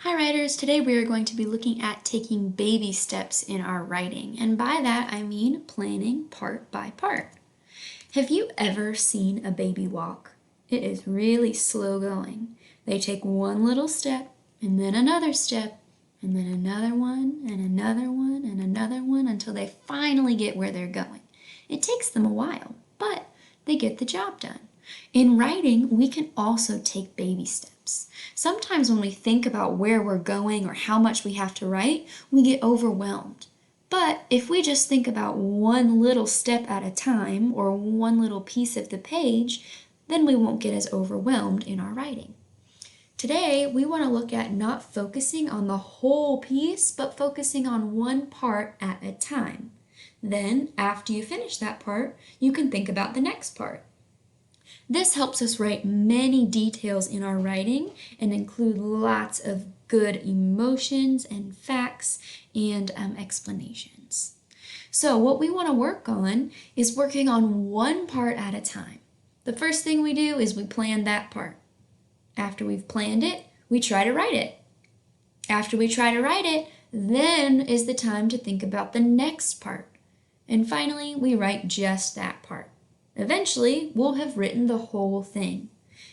Hi writers, today we are going to be looking at taking baby steps in our writing, and by that I mean planning part by part. Have you ever seen a baby walk? It is really slow going. They take one little step, and then another step, and then another one, and another one, and another one, until they finally get where they're going. It takes them a while, but they get the job done. In writing, we can also take baby steps. Sometimes when we think about where we're going or how much we have to write, we get overwhelmed. But if we just think about one little step at a time or one little piece of the page, then we won't get as overwhelmed in our writing. Today, we want to look at not focusing on the whole piece, but focusing on one part at a time. Then, after you finish that part, you can think about the next part. This helps us write many details in our writing and include lots of good emotions and facts and explanations. So what we want to work on is working on one part at a time. The first thing we do is we plan that part. After we've planned it, we try to write it. After we try to write it, then is the time to think about the next part. And finally, we write just that part. Eventually, we'll have written the whole thing.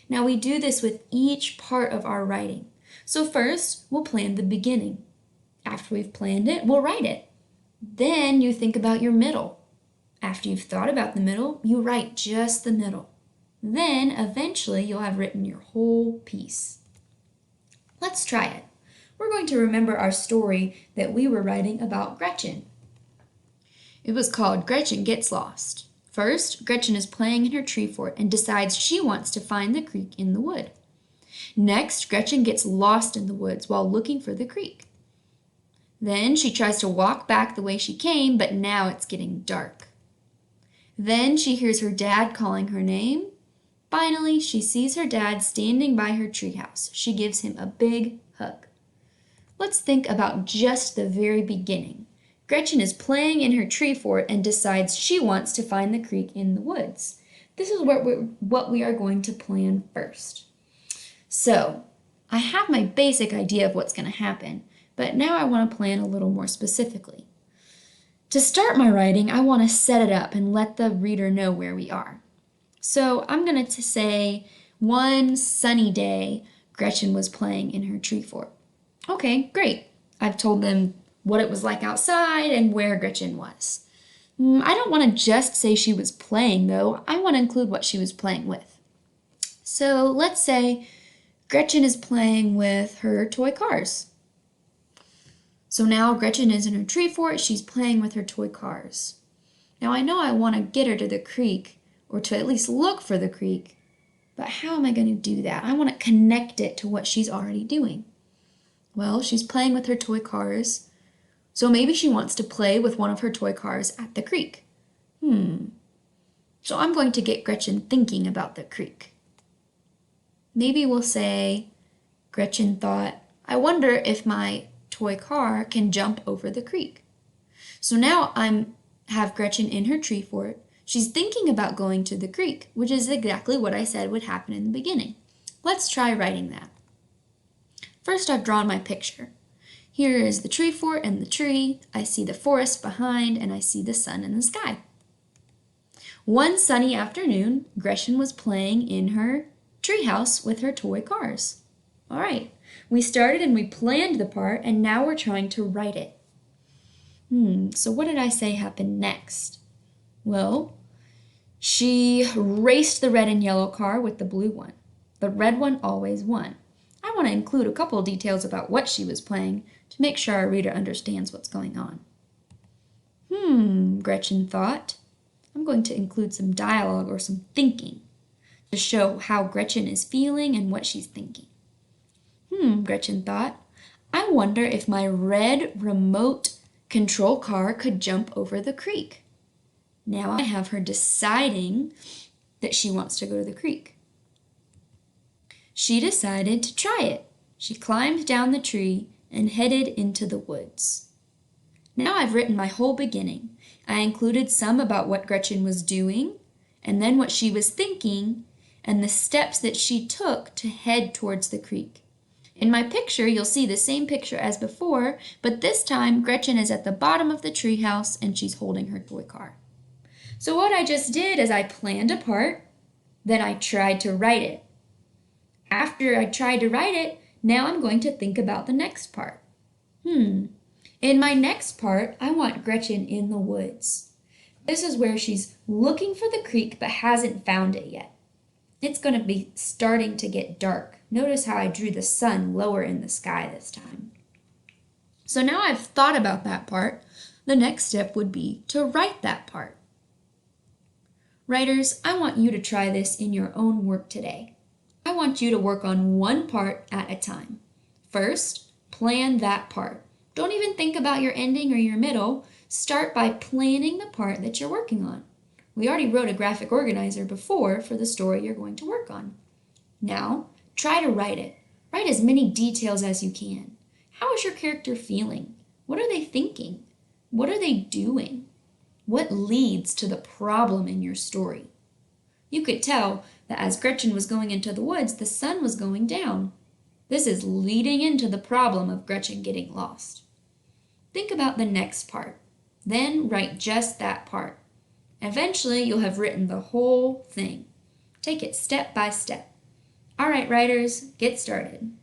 Now we do this with each part of our writing. So first, we'll plan the beginning. After we've planned it, we'll write it. Then you think about your middle. After you've thought about the middle, you write just the middle. Then, eventually, you'll have written your whole piece. Let's try it. We're going to remember our story that we were writing about Gretchen. It was called Gretchen Gets Lost. First, Gretchen is playing in her tree fort and decides she wants to find the creek in the wood. Next, Gretchen gets lost in the woods while looking for the creek. Then she tries to walk back the way she came, but now it's getting dark. Then she hears her dad calling her name. Finally, she sees her dad standing by her treehouse. She gives him a big hug. Let's think about just the very beginning. Gretchen is playing in her tree fort and decides she wants to find the creek in the woods. This is what we are going to plan first. So, I have my basic idea of what's going to happen, but now I want to plan a little more specifically. To start my writing, I want to set it up and let the reader know where we are. So, I'm going to say, one sunny day, Gretchen was playing in her tree fort. Okay, great. I've told them what it was like outside and where Gretchen was. I don't want to just say she was playing, though. I want to include what she was playing with. So let's say Gretchen is playing with her toy cars. So now Gretchen is in her tree fort. She's playing with her toy cars. Now I know I want to get her to the creek, or to at least look for the creek, but how am I going to do that? I want to connect it to what she's already doing. Well, she's playing with her toy cars. So maybe she wants to play with one of her toy cars at the creek. So I'm going to get Gretchen thinking about the creek. Maybe we'll say, Gretchen thought, I wonder if my toy car can jump over the creek. So now I have Gretchen in her tree fort. She's thinking about going to the creek, which is exactly what I said would happen in the beginning. Let's try writing that. First, I've drawn my picture. Here is the tree fort and the tree. I see the forest behind, and I see the sun in the sky. One sunny afternoon, Gretchen was playing in her treehouse with her toy cars. All right, we started and we planned the part, and now we're trying to write it. So what did I say happened next? Well, she raced the red and yellow car with the blue one. The red one always won. I want to include a couple of details about what she was playing to make sure our reader understands what's going on. Gretchen thought. I'm going to include some dialogue or some thinking to show how Gretchen is feeling and what she's thinking. Gretchen thought, I wonder if my red remote control car could jump over the creek. Now I have her deciding that she wants to go to the creek. She decided to try it. She climbed down the tree and headed into the woods. Now I've written my whole beginning. I included some about what Gretchen was doing, and then what she was thinking, and the steps that she took to head towards the creek. In my picture, you'll see the same picture as before, but this time Gretchen is at the bottom of the treehouse and she's holding her toy car. So what I just did is I planned a part, then I tried to write it. After I tried to write it, now I'm going to think about the next part. In my next part, I want Gretchen in the woods. This is where she's looking for the creek but hasn't found it yet. It's going to be starting to get dark. Notice how I drew the sun lower in the sky this time. So now I've thought about that part. The next step would be to write that part. Writers, I want you to try this in your own work today. I want you to work on one part at a time. First, plan that part. Don't even think about your ending or your middle. Start by planning the part that you're working on. We already wrote a graphic organizer before for the story you're going to work on. Now, try to write it. Write as many details as you can. How is your character feeling? What are they thinking? What are they doing? What leads to the problem in your story? You could tell that as Gretchen was going into the woods, the sun was going down. This is leading into the problem of Gretchen getting lost. Think about the next part. Then write just that part. Eventually, you'll have written the whole thing. Take it step by step. All right, writers, get started.